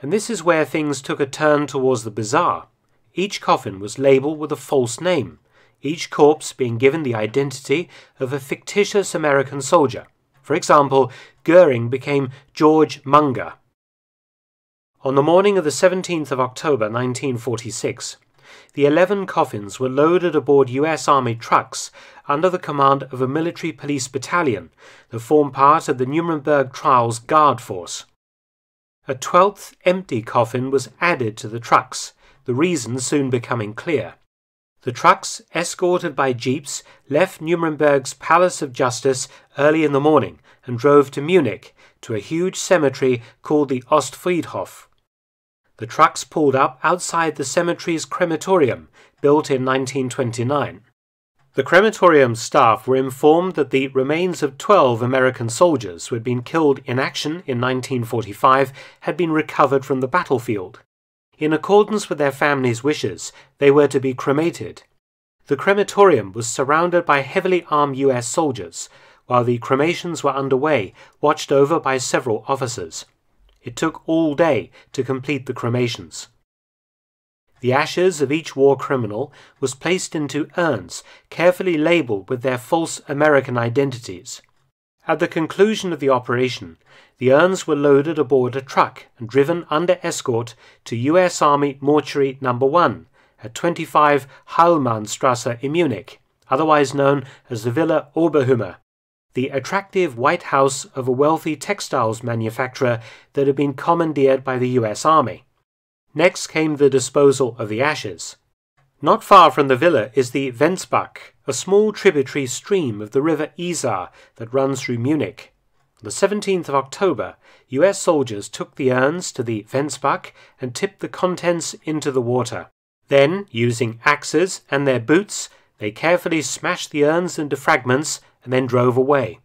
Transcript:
And this is where things took a turn towards the bizarre. Each coffin was labelled with a false name, each corpse being given the identity of a fictitious American soldier. For example, Goering became George Munger. On the morning of the 17th of October 1946, the 11 coffins were loaded aboard US Army trucks under the command of a military police battalion that formed part of the Nuremberg Trials Guard Force. A 12th empty coffin was added to the trucks, the reason soon becoming clear. The trucks, escorted by jeeps, left Nuremberg's Palace of Justice early in the morning and drove to Munich, to a huge cemetery called the Ostfriedhof. The trucks pulled up outside the cemetery's crematorium, built in 1929. The crematorium staff were informed that the remains of 12 American soldiers who had been killed in action in 1945 had been recovered from the battlefield. In accordance with their families' wishes, they were to be cremated. The crematorium was surrounded by heavily armed US soldiers, while the cremations were underway, watched over by several officers. It took all day to complete the cremations. The ashes of each war criminal was placed into urns, carefully labelled with their false American identities. At the conclusion of the operation, the urns were loaded aboard a truck and driven under escort to US Army Mortuary No. 1 at 25 Heilmannstrasse in Munich, otherwise known as the Villa Oberhummer, the attractive white house of a wealthy textiles manufacturer that had been commandeered by the US Army. Next came the disposal of the ashes. Not far from the villa is the Venzbach, a small tributary stream of the river Isar that runs through Munich. On the 17th of October, US soldiers took the urns to the Venzbach and tipped the contents into the water. Then, using axes and their boots, they carefully smashed the urns into fragments and then drove away.